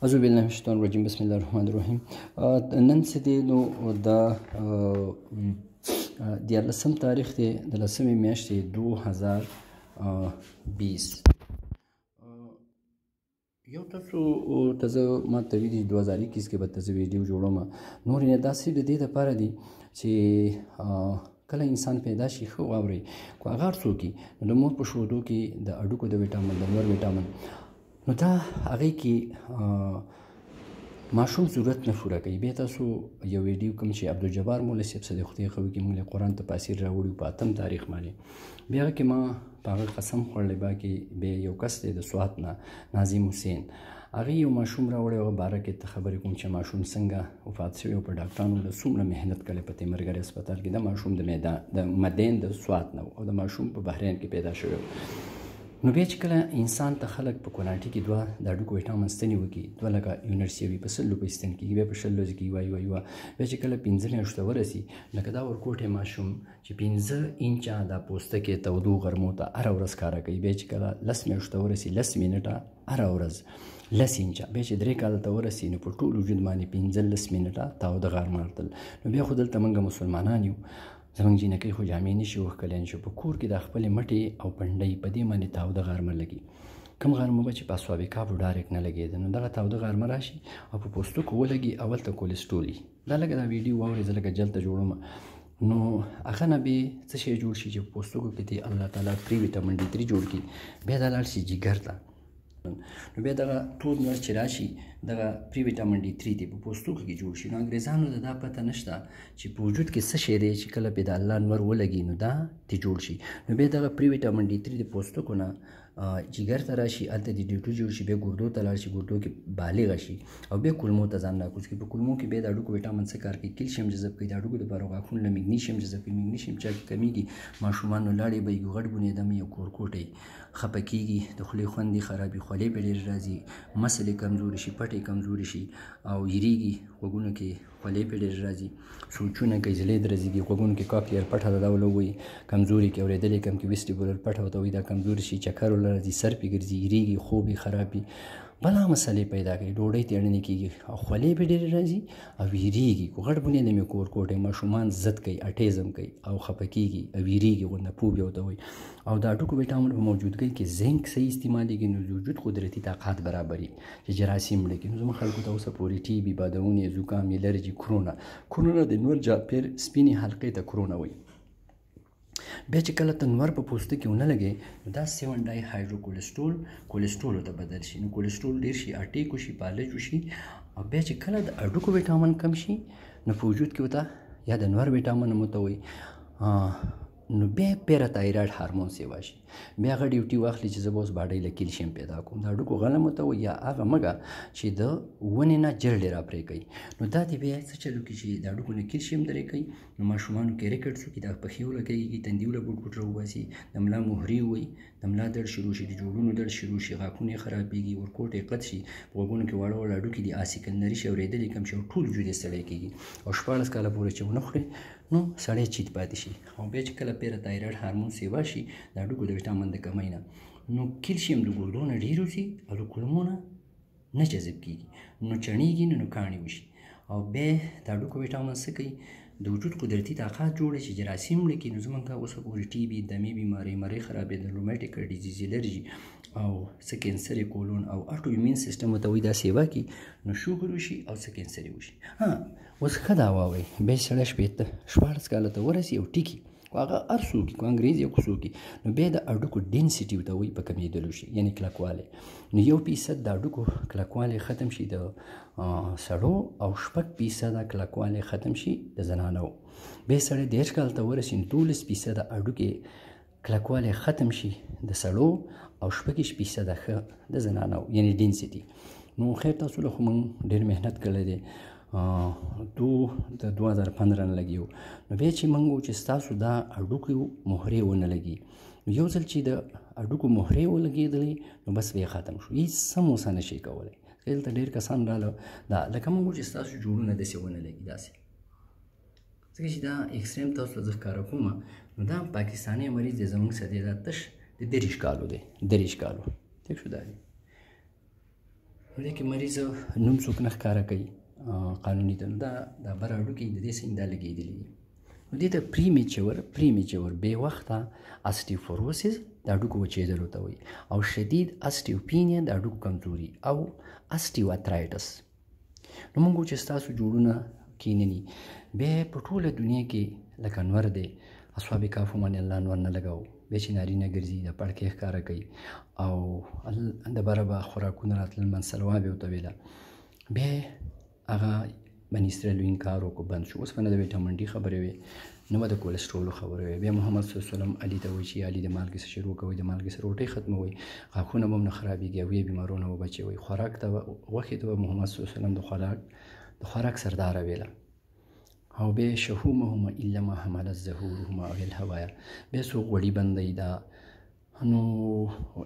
أعوذ بالله من الشیطان الرجیم بسم الله الرحمن الرحیم. نن چې دی نو دا 14 تاریخ دی د 10 میاشتې 2020. یو تاسو ته زه ما ته ویلي 2021 کې به ته زه ویډیو جوړوم. نور یې داسې د دې دپاره دي چې کله انسان پیدا شي ښه واورئ خو هغه هر څوک نو د مور په شودو کې د هډوکو د ویټامین د نور ویټامین نو دا هغې کې ماشوم ضرورت نه پوره کوي. بیا تاسو یو ویډیو کوم چې عبدالجبار مولا صاحب څه د خدای ښه وکړي موږ له قرآن تفاسیر راوړي په 8 تاریخ باندې. بیا هغه کې ما په هغه قسم خوړلی با کې بیا یو کس دی د سوات نه ناظم حسین هغې یو ماشوم راوړی هغه باره کې ته خبرې کوم چې ماشوم څنګه وفات شوی او په ډاکټرانو له څومره محنت کړی په تیمرګرې هسپتال کې. د ماشوم د مدین د سوات نه او د ماشوم په بحرین کې پیدا شوی. نو بیا چې کله انسان ته خلک په کوناټي کې دوه د هډوکو ویټامین ستنې وکړي 2 لکه یونټ سیوي په 100 روپۍ ستن کېږي بیا په 100 ورځې کې وایي بیا چې کله 15 میاشتو ورسي لکه دا ورکوټی ماشوم چې 15 انچه دا پوستکی تودو غرمو ته هره ورځ کاره کوي. بیا چې کله 10 میاشتو ورسي 10 منټه هره ورځ 10 انچه. بیا چې 3 کاله ته ورسي نو په ټول وجود باندې 15 منټه تاوده غرمه ارتل. نو بیا خو دلته موږ مسلمانان یو زموږ جینکۍ خو جامې نشي وښکلی نشو په کور کې د خپلې مټې او پنډۍ په دې باندې تاوده غرمه لګي. کوم غرمه به چې په اسوابقه په ډایرکټ نه لګېده نو دغه تاوده غرمه راشي او په پوستکو ولګي اول ته کولیسټرول وي. دا لکه دا ویډیو واورې زه لکه جلته جوړوم نو هغه نه بیا څه شی جوړ شي چې په پوستکو کې دی الله تعالی پرې ویټامین D3 جوړ کړي بیا دا لاړ شي جګر ته. نو بیا دغه تور نور چې راشي دغه پری ویټامین D3 دی په پوستکو کې جوړ شي. نو انګریزانو ته دا پته نشته چې په وجود کې څه شی دی چې کله پې د الله نور ولګي نو دا ترې جوړ شي. نو بیا دغه پری ویټامین D3 د پوستکو نه جګر ته راشي هلته د D2 جوړ شي بیا ګردو ته لاړ شي ګردو کې بالغه شي او بیا کولمو ته ځان راکوز کړي. په کولمو کې بیا د هډوکو ویټامین څه کار کوي کیلشیم جذب کوي د هډوکو دپاره غاښونو له میګنیشیم جذب کوي. میګنیشیم چا کې کمیږي ماشومانو لاړې بهیږي غټ بنیادم یو کورکوټی خفه کېږي د خولې خوند یې خرابي خولې پې ډېر راځي مسلې کمزوري شي پټې کمزوري شي او یریږي غوږونو کې خولې پې ډېر راځي سوچونه کوي زړې درزېږي غوږونو کې کاکلیئر پټه ده دا وله وایي کمزوري کې اورېدل یې کم کې ویسټیبولر پټه ورته وایي دا کمزوري شي چکر وله راځي سر پې ګرځي یریږي خوب یې خرابي بلا مسلې پیدا کوي ډوډۍ ته اړینې کېږي او خولې پې ډېرې راځي او یریږي غټ بنیادم یې کورکوټی ماشومان ضد کوي اټیزم کوي او خفه کېږي او یریږي غونډه پوب یې ورته وایي. او د هډوکو ویټامین په موجودګۍ کې زنک صحیح استعمالېږي نو د وجود قدرتي طاقت برابري چې جراثیم مړه کړي. نو زموږ خلکو ته اوسه پورې ټي بي بادونې زکام الرجي کرونا د نور جاپیر سپینې حلقې ته کرونا وایي. بیا چې کله ته نور په پوستکي ونه لګې نو دا 7 ډای هایډرو کولیسټرول ته بدل شي. نو کولیسټرول ډېر شي اټیک وشي پالج وشي او بیا چې کله د هډوکو ویټامین کم شي نو په وجود کې ورته یا د نور ویټامین هم ورته وایي نو بیا پیراتایراید هارمون سیوا شي بیا هغه ډیوټي واخلي چې زه به اوس باډۍ له کیلشیم پیدا کوم. د هډوکو غنم ورته وایي یا هغه مږه چې د ونې نه جل ډېر راپرې کوي. نو دا دې بیا څه چل وکړي چې د هډوکو نه کیلشیم درې کوي. نو ماشومانو کې ریکټس وکړي دا پښې ولګېږي تندي وله بوټ بوټ راوباسي د ملا مهرې ووایي د ملا درد شروع شي د جوړونو درد شروع شي غاښونه یې خرابېږي ورکوټ یې قط شي په غوږونو کې واړه واړه هډوکي دي آسیکلنري شي اورېدل یې کم شي او ټول وجود یې ستړی کېږي او 14 کاله پورې چې ونه خوري نو سړی چیت پاتې شي. او بیا چې کله پیراتایراید هارمون سیوا شي د هډوکو د ویټامین د کمۍ نه نو کیلشیم د ګردو نه ډېر وځي او د کولمو نه نه جذب کېږي نو چڼېږي نو کاڼي وشي. او بیا د هډوکو ویټامین څه کوي د وجود قدرتي طاقت جوړوي چې جراثیم مړه کړي. نو زموږ اوسه پورې ټي بي دمې بیمارۍ مرۍ خرابېدل روماټیک ډیزیز الرجي او څه کینسر کولون او اټو ایمین سیستم ورته وایي دا سیوا کړي نو شوګر وشي او څه کینسر وشي. اوس ښه دا واورئ بیا سړی 14 کاله ته ورسي او ټیکي هغه هر څوک کو انګریز یو څوک نو بیا د هډوکو ډینسټي ورته وایي په کمېدلو شي یعنې کلکوالی. نو 1% د هډوکو کلکوالی ختم شي د سړو او 6% کلکوالی ختم شي د زنانو. بیا سړی 10 کاله ته ورسي نو 12% د هډوکې کلکوالی ختم شي د سړو او 6% د زنانو یعنې ډینسټي. نو خیر تاسو له خو موږ ډېر محنت کړی دی د 2015 نه لګیو. نو بیا چې موږ چې ستاسو دا هډوکو مهرې ونه لګي نو یو ځل چې د هډوکو مهرې ولګېدلې نو بس بیا ختم شو هېڅ سم اوسه نه شي کولی. دلته ډېر کسان راله دا لکه موږ چې ستاسو جوړونه داسې ونه لګي داسې ځکه چې دا ایکسریم تاسو ته زه ښکاره کوم نو دا پاکستاني مریض دی زموږ څه دی دا تش د 30 کالو دی 30 کالو ټیک شو دا دی نو دې کې مریض نوم څوک نه ښکاره کوي قانوني ته، نو دا بر هډوکي د دې سین دا لګېدلي دي. نو دې ته پریمیچور بې وخته اسټیفوروسس د هډوکو وچېدلو ته وایي، او شدید اسټیوپینیا د هډوکو کمزوري، او اسټیوارترایټس. نو موږ چې ستاسو جوړونه کینني بیا په ټوله دنیا کې لکه انور دی اصحاب کهف باندې الله انور نه لګاو، بیا چې نارینه ګرځي د پړکې ښکاره کوي او د بره به خوراکونه راتلل منسلواب یې ورته ویله، بیا هغه بني اسرائیلو انکار وکړو بند شو. اوس به نه د ویټامین ډي خبرې وې، نه به د کولسټرولو خبرې وې. بیا محمد صلی الله علیه وسلم علي ته وایي چې علي د مالګې څخه شروع کوئ، د مالګې سره روټۍ ختموئ، غاښونه به هم نه خرابېږي او یې بیمارونه به بچوئ. خوراک ته غوښې ته به محمد صلی الله علیه وسلم د خوراک سرداره ویله. او بیا شهومهما الا ما حملت ظهورهما او الهوایا، بیا څوک غوړي بندوي دا. نو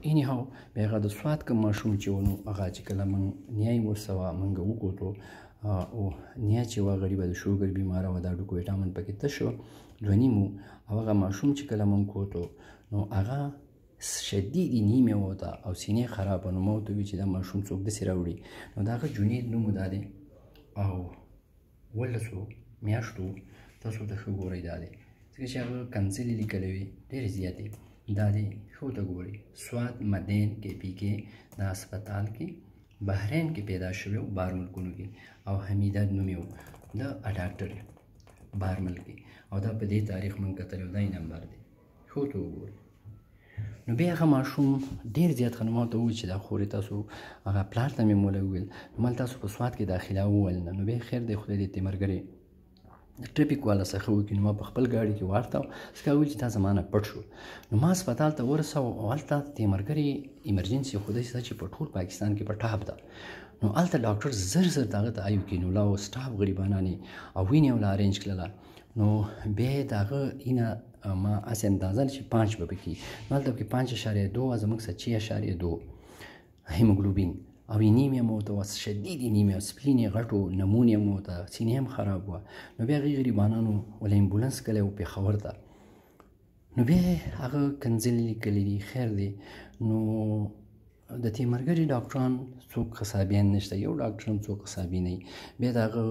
اینی هاو بیا هغه د سوات کوم ماشوم چې و نو هغه چې کله موږ نیایي ورسوه موږ وکوتو او نیا چې وه غریبه د شوګر بیماره وه، د هډوکو ویټامین پکې تش شو 2.5 او هغه ماشوم چې کله موږ کوتو نو هغه شدید نیمه وته او سینې خرابه. نو ما ورته وویل چې دا ماشوم څوک داسې راوړي، نو د هغه جنید نوم دا دی او 18 میاشتو تاسو ته ښه ګورئ دا دی، ځکه چې هغه کنځلې لیکلې وي ډېرې زیاتې. دا دی ښه ته ګورئ، سوات مدین کې پی کې دا هسپتال کې بحرین کې پیدا شوی و، بار ملکونو کې، او حمیده نوم یې و د ډاکټر بار ملک کې، او دا په دې تاریخ موږ کتلی و، دا یې نمبر دی ښه ته وګورئ. نو بیا هغه ماشوم ډېر زیات ښه، نو ما ورته وویل چې دا خورې تاسو هغه پلار ته مې مولی وویل نو مال تاسو په سوات کې داخله وویل نه. نو بیا خیر دی خدای دې تیمرګرې ټریفیک والا څخه وکړي. نو ما په خپل ګاډي کې واړته څکه وویل چې دا زما نه پټ شو. نو ما هسپتال ته ورسوه او هلته تیمرګرې ایمرجنسي خو داسې ده چې په ټول پاکستان کې په ټاپ ده. نو هلته ډاکټر زر د هغه ته آیو کینولا او سټاف غریبانانې او وینې یې وله ارینج کړله. نو بیا یې د هغه اینه ما هسې اندازه چې 5 به پکې، نو هلته پکې 5.2 زموږ څه 6.2 هیموګلوبین او انیمیا مو ورته وه، شدید انیمیا، سپلین یې غټ و، نمونیا مو ورته، سینې هم خراب وه. نو بیا هغې غریبانانو ول امبولانس کلی و پېښور ته. نو بیا هغه کنځلې لیکلي دي خیر دی. نو د تیمرګرې ډاکټران څوک قصابیان نشته، یو ډاکټر هم څوک قصابي نه وي. بیا د هغه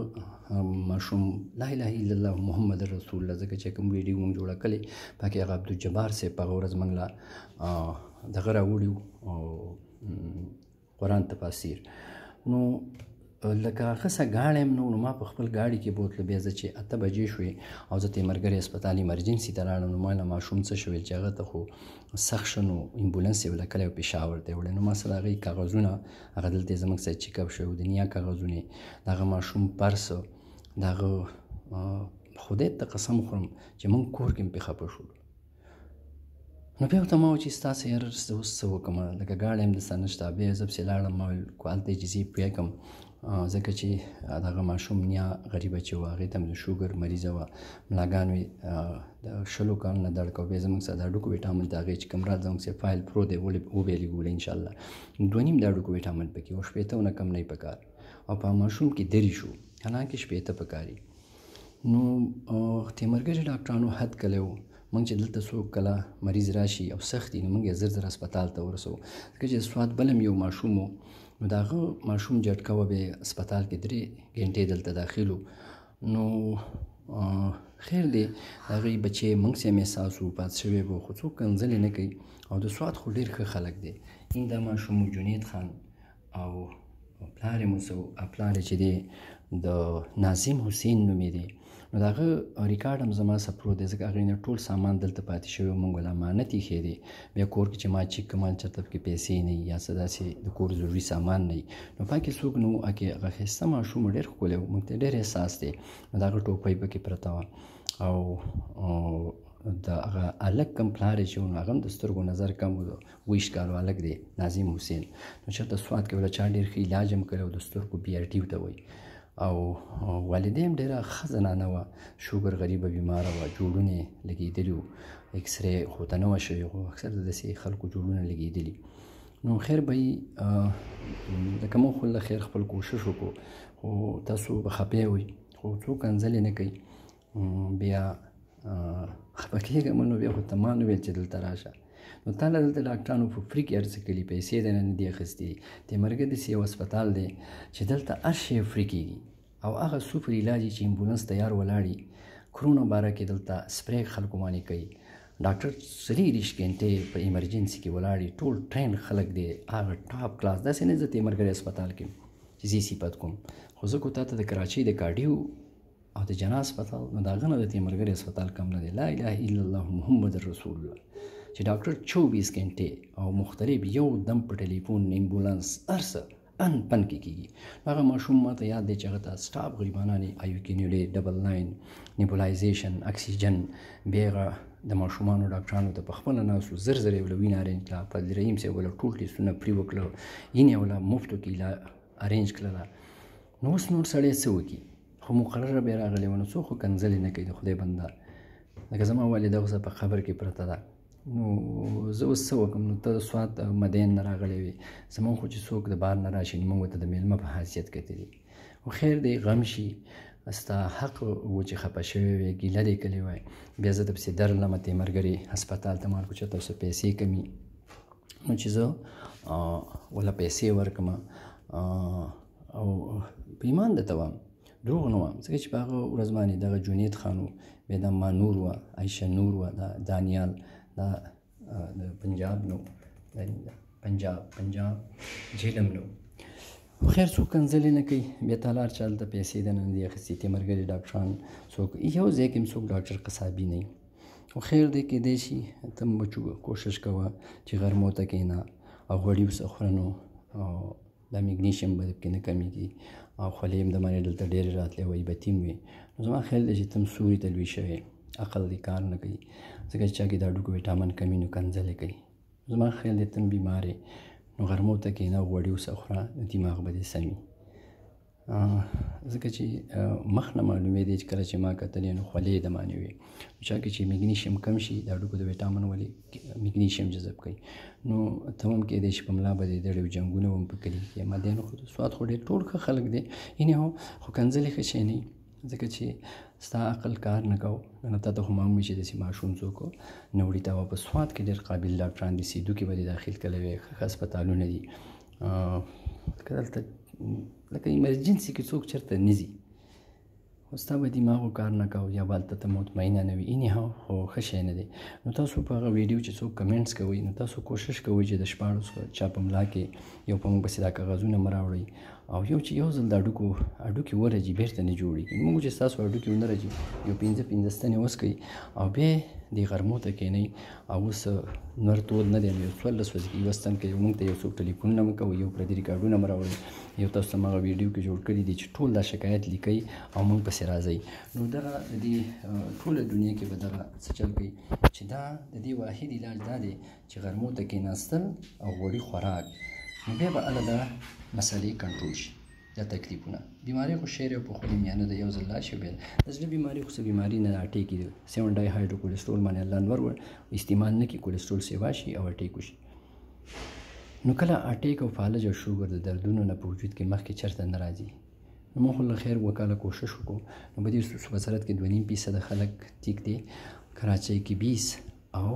ماشوم لا اله الا الله محمد رسول الله، ځکه چې کوم ویډیو موږ جوړه کړې پکې هغه عبدالجبار صاحب په هغه ورځ موږ له دغه راوړي قرآن تفاسیر. نو لکه هغه څه ګاډی هم نه و، نو ما په خپل ګاډي کې بوتله. بیا زه چې 8 بجې شوې او زه تیمرګرې هسپتال ایمرجنسي ته لاړم، نو ما له ماشوم څه شویل چې هغه ته خو سخت شه، نو امبولانس یې ولکلی او پېښور ته یې وړی. نو ما سره هغې کاغذونه هغه دلته یې زموږ سره چیک اپ شوی و، د نیا کاغذونه، د هغه ماشوم پرس، د هغه خدای ته قسم خورم چې موږ کور کې هم پې خفه شولو. نو بیا ورته ما وویل چې ستاسې یاره زه اوس څه وکړم، لکه ګاډی هم دلته نشته. بیا زه پسې لاړم، ما ویل هلته اجازې پرې کړم، ځکه چې دغه ماشوم نیا غریبه چې وه هغې ته هم د شوګر مریضه وه، ملاګانو یې د 20 کالونه درد کوه. بیا زموږ سره د هډوکو ویټامین د هغې چې کوم راز زموږ سره فایل پروت دی وبېلېږو انشاءالله 2.5 د هډوکو ویټامین پکې او 80 نه کم نه یې پکار، او په ماشوم کې 3 شو، حالانکې 80 پکاري. نو تیمرګرې ډاکټرانو حد کلی و. موږ چې دلته څوک کله مریض راشي او سخت وي نو موږ یې زر هسپتال ته ورسوو، ځکه چې سوات بل هم یو ماشوم و، نو د هغه ماشوم جټکه وه، بیا هسپتال کې 3 ګنټې دلته داخل و. نو خیر دی د هغې بچی موږ سره هم احساس و پات شوی به، خو څوک کنځلې نه کوي. او د سوات خو ډېر ښه خلک دی. این دا ماشوم جنید خان او پلار یې موسو، پلار یې چې دی د ناظم حسین نومې دی. نو د هغه ریکارډ هم زما سره پروت دی، ځکه هغې نه ټول سامان دلته پاتې شوی و، موږ ول امانت ایښی دی. بیا کور کې چې ما چیک کړم چېرته پکې پیسې نه وي یا څه داسې د کور ضروري سامان نه وي، نو پکې څوک نه و. هغه ښایسته ماشوم ډېر ښکلی و، موږ ته ډېر احساس دی. نو د هغه ټوپۍ پکې پرته وه، او د هغه هلک کوم پلار یې چې و نو هغه هم د سترګو نظر کم و، 20 کالو هلک دی ناظم حسین. نو چېرته سوات کې وله چا ډېر ښه علاج هم کړی و، د سترګو PRT ورته وایي. او والدې هم ډېره ښه زنانه وه، شوګر غریبه بیماره وه، جوړونه یې لګېدلي وو، اکسرې خو ته نه وه شوې، خو اکثر د داسې خلکو جوړونه لګېدلي. نو خیر به یي، لکه موږ خو له خیر خپل کوشش وکړو، خو تاسو به خفه وئ، خو څوک کنځلې نه کوي. بیا خفه کېږم نو بیا خو ته ما نه ویل چې دلته راشه، نو تا له دلته ډاکټرانو په فری کې هر څه کړي، پیسې دې نه دي اخیستې. تیمرګه داسې یو هسپتال دی چې دلته هر شی فری کېږي او هغه سوپر علاج چې امبولانس تیار ولاړي کرونا باره کې دلته سپری خلکو باندې کوي. ډاکټر 24 غنټې په ایمرجنسي کې ولاړي، ټول ټرین خلک دی، هغه ټاپ کلاس. داسې نه زه تیمرګر هسپتال کې چې زه صفت کوم، خو زه کو تا ته د کراچۍ د کاډیو او د جنا هسپتال نو د هغه نه د تیمرګر هسپتال کم نه دی. لا اله الا الله محمد رسول الله چې ډاکټر 24 غنټې او مختلف یو دم په ټلیفون امبولانس هر څه ان پن کې کېږي. هغه ماشوم ما ته یاد دی چې هغه ته سټاف غریبانه دی، آیو کینیولې، ډبل لاین، نیبولایزیشن، اکسیجن. بیا هغه د ماشومانو ډاکټرانو ته په خپله ناستو زر زر یې وله وینه ارینج کړه، فضل رحیم صاحب وله ټول ټیسټونه پرې وکړه، یې یې وله مفتو کې ارینج کړله. نو اوس نور سړی څه وکړي؟ خو مقرره بیا راغلی وه، نو څوک خو کنځلې نه کوي د خدای بنده. لکه زما والده اوس په خبر کې پرته ده، نو زه اوس څه وکړم؟ نو ته سوات مدین نه راغلی وې، زمونږ خو چې څوک د بار نه راشي نو موږ ورته د میلمه په حیثیت کتلي. خو خیر دی، غم شي، ستا حق و چې خفه شوی وې، ګیله دې کړې وای. بیا زه درپسې درلمه تیمرګرې هسپتال ته، مال خو چېرته اوس پیسې کمي، نو چې زه وله پیسې ورکړم او په ایمان درته وایم دروغ نه وایم، ځکه چې په هغه ورځ باندې دغه جنید خان و، بیا دا ما نور وه، عایشه نور وه، دا دانیال، دا د پنجاب نو، پنجاب جهلم نو. خیر څوک کنځلې نه کوي، بیا تالار چا دلته پیسې د نه دي اخیستې. تیمرګرې ډاکټران څوک یو ځای کې هم څوک ډاکټر قصابي نه وي. خو خیر دی، کیدای شي ته هم بچو کوشش کوه چې غرمو ته کښېنه او غوړي ورڅه خوره، نو دا میګنیشیم به کې نه کمیږي او خولې هم د باندې دلته ډېرې راتلې وایي بتي هم وي. نو زما خیال دی چې ته هم سوري ته لوی شوی، عقل دې کار نه کوي، ځکه چې چا کې د هډوکو ویټامین کمي نو کنځلې کوي. زما خیال دی ته هم بیمار یې، نو غرمو ته کښېنه او غوړي ورڅه خوره، نو دماغ به دې سم وي. ځکه چې مخ نه معلومېدی چې کله چې ما کتلې نو خولې د باندې وې. چا کې چې میګنیشیم کم شي د هډوکو د ویټامین ولې میګنیشیم جذب کوي، نو ته هم کېدای شي په ملا به دې دړې جنګونه هم په کلي کې. مدین خو سوات خو ډېر ټول ښه خلک دی، یعنې خو کنځلې ښه شی نه وي، ځکه چې ستا عقل کار نه کو. نو تا ته خو معلوم وي چې داسې ماشوم څوک نه وړي. ته په سوات کې ډېر قابل ډاکټران دي، سیدو کې به دې داخل کړی وی، ښه هسپتالونه دي. که دلته لکه ایمرجنسي کې څوک چېرته نه ځي، خو ستا به دماغو کار نه کوو یا به هلته ته مطمئنه نه وي. اینې خو ښه شی نه دی. نو تاسو په هغه ویډیو چې څوک کمنټس کوئ، نو تاسو کوشش کوئ چې د 14 چا په ملا کې یو په موږ پسې دا کاغذونه مه راوړئ، او یو چې یو ځل د هډوکي ورځي بېرته نه جوړېږي. موږ چې ستاسو هډوکي ونه رځي، یو 15 ستنې وڅکئ او بیا دې غرمو ته کښېنئ. او اوس نور تود نه دی، یو 14 ورځې کې یوه ستن کې موږ ته یو څوک ټلیفونونه مه کوئ، یو پردي ریکارډونه مه راوړئ. یو تاسو ته هغه ویډیو کې جوړ کړي دي چې ټول دا شکایت لیکئ او موږ پسې راځئ. نو دغه د دې ټوله دنیا کې به دغه څه چل کوي چې دا د دې واحد علاج دا دی چې غرمو ته کښېناستل او غوړي خوراک، نو بیا به هله دا مسلې کنټرول شي، دا تکلیفونه. بیماري خو شعر او په خولي میانه د یو ځل لا شي. بیا د زړه بیماري خو څه بیماري نه، اټیک کېږي 7 ډای هایډرو کولیسټرول باندې الله انور استعمال نه کړي، کولیسټرول سیوا شي او اټیک وشي. نو کله اټیک او فالج او شوګر د دردونو نه په وجود کې مخکې چېرته نه راځي. نو موږ خو له خیر وکاله کوشش وکړو، نو په دې وزارت کې 2.5% خلک ټیک دي، کراچۍ کې 20 او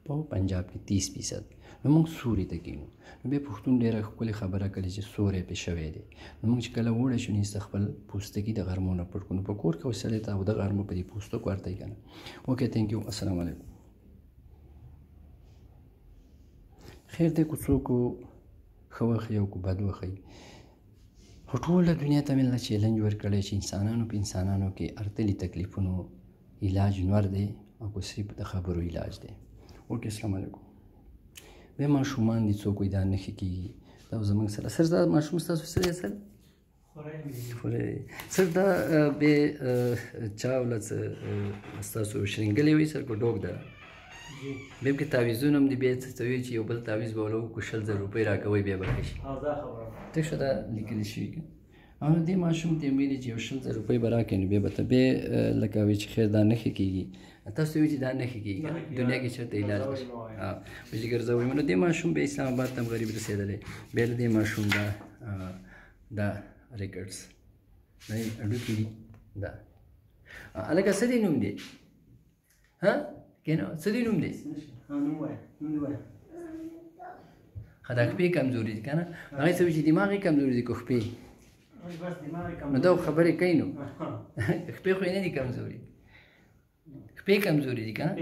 په پنجاب کې 30%. نو موږ سوري ته کېنو. نو بیا پښتون ډېره ښکلې خبره کړې چې سوری پې شوی دی. نو موږ چې کله وړی شو نیسته خپل پوستکي د غرمو نه پټ کړو، نو په کور کې اوس سړی ته او د غرمو په دې پوستکو ورته یې که نه. اوکې تھینک یو، السلام علیکم. خیر دی، که څوک ښه وښیي او که بد وښیي، خو ټوله دنیا ته مې الله چیلنج ورکړی چې انسانانو په انسانانو کې ارتلي تکلیفونو علاج نور دی او که صرف د خبرو علاج دی. اوکې السلام علیکم. بیا ماشومان دي څوک وایي دا نښې کېږي، دا زموږ سره سر دا ماشوم ستاسو څه دی سر؟ خورۍ. سر دا بیا چا وله څه ستاسو شرینګلې وایي سر که ډوک ده؟ بیا کې تعویضونه هم دي، بیا څه ته وایي چې یو بل تعویض به وله وکړو 20,000 روپۍ راکوئ بیا به ښه شي. ټیک شو، دا لیکلي شوي که او دې ماشوم ته یې ویلي چې یو 20,000 روپۍ به راکړې، نو بیا به ته بیا لکه وایي چې خیر دا نښې کېږي، تاسو ته وایي چې دا نښې کېږي دنیا کې چېرته علاج نشي. وایي ګرځوئ. نو دې ماشوم بیا اسلام آباد ته هم غریب رسېدلی. بیا له دې ماشوم دا ریکټس دا هډوکي دي، دا هلکه څه دی نوم دی؟ کنه څه دی نوم دی دا خپې کمزوري دي که نه هغې څه وي چې دماغ یې کمزوري دي که خپې نو دا خبرې کوي نو خپې خو یې نه دي کمزوري خپې کمزوري دي که نه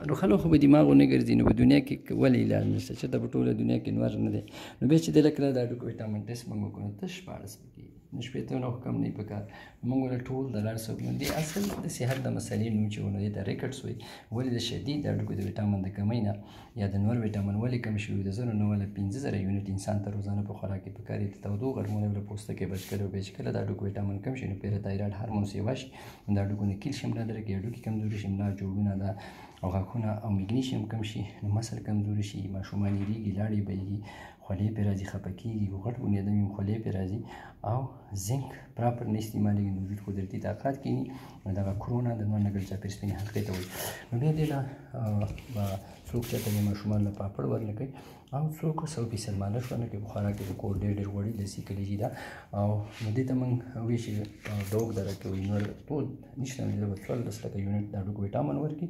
نو خلک خو به دماغ ونه ګرځي نو په دنیا کې ولې علاج نشته چېرته په ټوله دنیا کې نور نه دی نو بیا چې دی لکه دا هډوکو ویټامین ټسټ موږ وکړو نو تش 14 پکې نو شپېتونه خو کم نه وي پکار موږ له ټول د لار څوک نو دې اصل د صحت د مسلې نوم چې ونه دی د ریکټس وایي ولې د شدید د هډوکو د ویټامین د کمۍ نه یا د نور ویټامین ولې کم شوي د 0.9 یونټ انسان ته روزانه په خوراک کې پکار دي د تودو غرمونو له پوستکي بچ کړي او چې کله د هډوکو ویټامین کم شي نو پیراتایرویډ هارمون سیوا شي د هډوکو نه کیلشیم را درکې هډوکي کمزوري شي ملا جوړونه ده او غاښونه او میګنیشیم کم شي نو مسل کمزوري شي ماشومان یېرېږي لاړې بهیږي خولې پرې راځي خفه کېږي غټ بنیادم یم خولې پرې راځي او زنک پراپر نه استعمالېږي نو وجود قدرتي طاقت کیني نو دغه کرونا د نور نګل چاپېر سپینې حلقې ته وایي نو بیا دې له به څوک چېرته د ماشومان له پاپړ ورنه کوي او څوک 100% مالش ورنه کوي په خوراک کې د کور ډېر غوړي لسي کلیجي ده او نو دې ته موږ وایي چې دوغ دره کې وایي نور ټول نشته نو دې به 14 لکه یونټ د هډوکو ویټامین ورکړي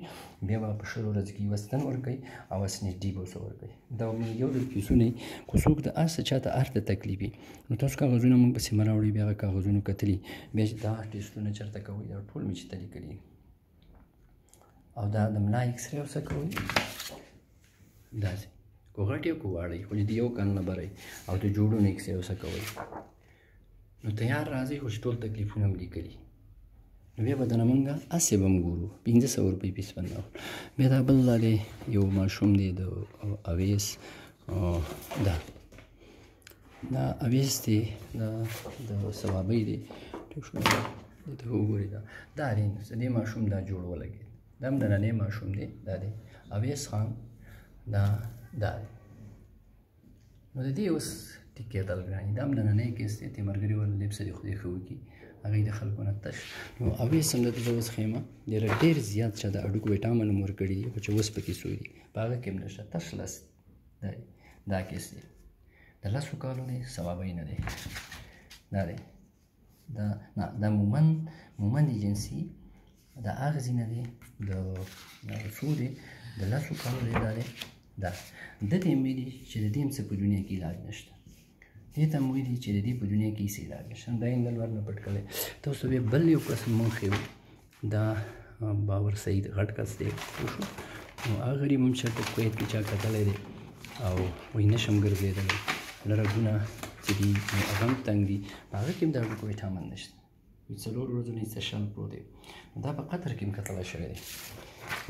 بیا به په 100 ورځو کې یوه ستن ورکوي او سنیچ ډي به ورسره ورکوي دا یو ډول کیسونه وي خو څوک د هر څه چاته هر ته تکلیف وي نو تاسو کاغذونه موږ پسې مه راوړئ بیا هغه کاغذونو کتلي بیا چې دا ټېسټونه چېرته کوئ دا ټول مې چې ته لیکلي او دا د ملا ایکسرې او څه کوئ داسې کو غټ یو کو واړئ خو چې د یو کان نه برئ او د جوړونو ایکسرې او څه کوئ نو تیار راځئ خو چې ټول تکلیفونه هم لیکلي نو بیا به دنه مونږ هسې به هم ګورو 500 روپۍ فیس باندې اخلو بیا دا بل دا دی یو ماشوم دی د اویس دا اویس دی د ثوابۍ دی ټیک شو دته وګورئ دا دی د دې ماشوم دا جوړ ولګېد دا هم نننی ماشوم دی دا دی اویس خان دا دی نو د دې اوس ټیکېدل ګراني دا هم نننی کیس دی تیمرګري ول لب څه دی خدای ښه وکړي هغې د خلکو نه تش نو اویس هم دلته زه اوس ښیم ډېر زیات چا د هډوکو ویټامین هم ورکړي دي خو چې اوس پکې څو دي په هغه کې هم نشته تش لس دا کیس دی د لسو کالو دی ثوابۍ نه دی دا دی دا مومند ایجنسي د هغه ځای نه دی د څو دی د لسو کالو دی دا دی د دې هم ویلي چې د دې هم څه په دنیا کې علاج نشته دې ته هم ویلي چې د دې په دنیا کې هېڅ علاج نشته دا یې د لور نه پټ کړی تاسو بیا بل یو کس موږ ښیو دا باور سعید غټ کس دی پوه شو نو هغه غریب هم چېرته کویت کې چا کتلی دی او وایي نشم ګرځېدلی لرګونه چې دي نو هغه هم تنګ دي په هغه کې هم د هډوکو ویټامین نشته 4 ورځو نه هېڅ شل پروت دی دا په قطر کې هم کتلی شوی دی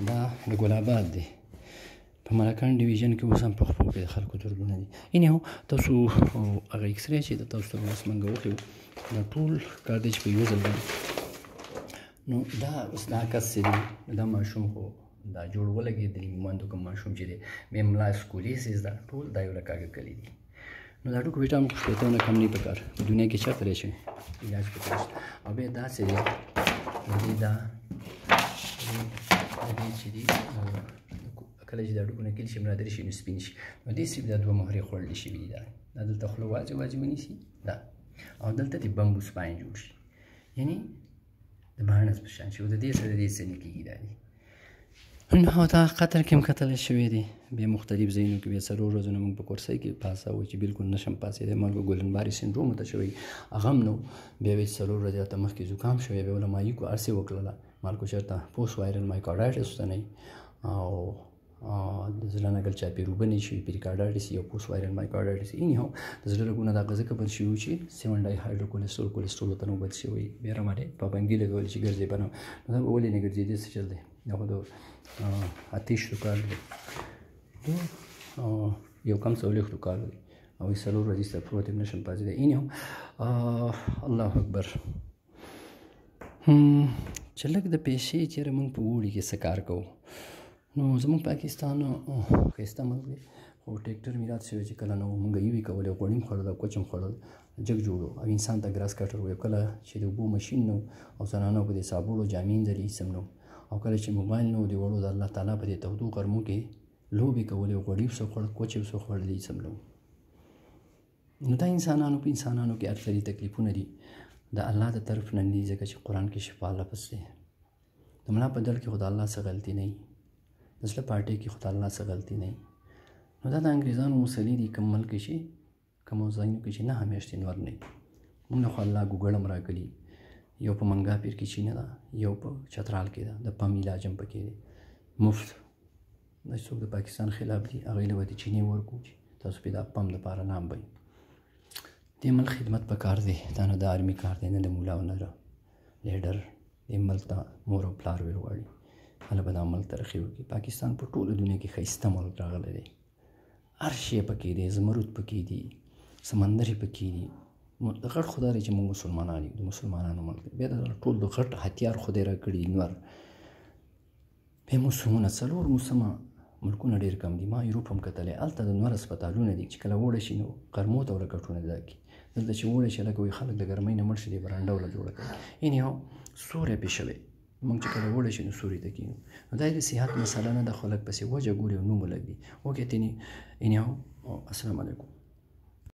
دا د ګل آباد دی په ملکان ډیویژن کې اوس هم په خپلو کې د خلکو دردونه دي انیهو تاسو هغه ایکسرې چې د تاسو ته اوس موږ وښیو دا ټول کار دی چې په یوه ځل باندې نو دا اوس دا کس چې دی دا ماشوم خو دا جوړ ولګېدلي مومندو کوم ماشوم چې دی بیا ملا سکولیسیس دا ټول دا یو لکه کلي دي نو د هډوکو ویټامین خو شپېتونه کم نه پکار په دنیا کې چېرته دی شوی علاج پکې نشته او بیا داسې دی د دې چې دي کله چې د هډوکو نه کیلشیم را درې شي نو سپین شي نو دې صرف دا 2 مهرې خوړلې شوي دي دا دلته خوله واجب ونیسي دا او دلته د بمبو سپاین جوړ شي یعنې د باڼس په شان شي او د دې سره د دې څه نه کېږي دا دي نو دا قطر کې هم کتلی شوی دی بیا مختلف ځایونو کې بیا 4 ورځونه موږ په کورسۍ کې پاسه وایي چې بلکل نشم پاسېدی مالګه ګولنباري سنډروم ته شوی هغه هم نو بیا وایي 4 ورځې راته مخکې زکام شوی بیا وله مایکو هر څه وکړله مالکو چېرته پوست وایرل مایکارډایټس ورته نه او د زړه نګل چاپېر اوبه نه شوي پیریکارډایټس یا پوست وایرل مایکارډایټس انیهو د زړه رګونه دا ځکه بند شوي چې 7 ډای هایډرو کولیسټرول ورته نه بند شوي بیا رامالې پابندي لګول چې ګرځې به نو دا به ولې نه ګرځېدې څه چل دی دا خو د 28 کال دی یو کم 40 کال دی او 4 ورځې سره پروت یم نشم پاسېدی انیهو الله اکبر چې لږ د پیسې چېرې موږ په اوړي کې څه کار کوو نو زموږ پاکستان ښایسته ملک دی خو ټریکټر میرات شوی چې کله نو موږ یوې کولې غوړي هم خوړل او کوچ هم خوړل جګ جوړو او انسان ته ګراس کټر وایو کله چې د اوبو ماشین نو او زنانو په دې صابونو جامې ذریعې هېڅ هم نو او کله چې موبایل نو د وړو د الله تعالی په دې تودو غرمو کې لوبې کولې غوړي څه خوړل کوچ څه خوړل هېڅ هم نو نو دا انسانانو کې اکثري تکلیفونه دي د الله د طرف نه دي ځکه چې قرآن کې شفا لفظ دی د ملا په دل کې خو د الله څه غلطي نه وي د زړه پارټۍ کې خو د الله څه غلطي نه وي. نو دا د انګریزانو مسلې دي کوم ملک چې کومو ځایونو کې چې 9 میاشتې نور نه وي. موږ نه خو الله ګوګړ هم راکړي، یو په منګاپیر کې چینه ده، یو په چترال کې ده، د پم علاج هم پکې دی مفت. دا څوک د پاکستان خلاف دي هغوی له به د چینې ورکړو چې تاسو پې دا پم دپاره نام به دې ملک خدمت پکار دی. دا نه د آرمي کار دی، نه د مولا او نه د لیډر. دې ملک ته مور او پلار ویل غواړي، هله به دا ملک ترقي وکړي. پاکستان په ټوله دنیا کې ښایسته ملک راغلی دی، هر شی پکې دی، زمرود پکې دي، سمندرې پکې دي. د غټ خدا دی چې موږ مسلمانان یو، د مسلمانانو ملک دی. بیا د ټول د غټ هتیار خدای راکړي نور بیا موسمونه 4 موسمه ملکونه ډېر کم دي. ما یوروپ هم کتلی، هلته د نور هسپتالونه دي چې کله اوړه شي نو غرمو ته ورکټونه ډکي. دلته چې اوړه شي لکه وایي خلک د ګرمۍ نه مړ شي، دې برانډه وله جوړه کوي. یعنې یو سوری پې شوی، موږ چې کله اوړه شي نو سوري ته کېنو. نو دا د صحت مسله نه ده، خو لږ پسې وجه ګوري او نوم ولګي. اوکې تینې یعنې السلام علیکم.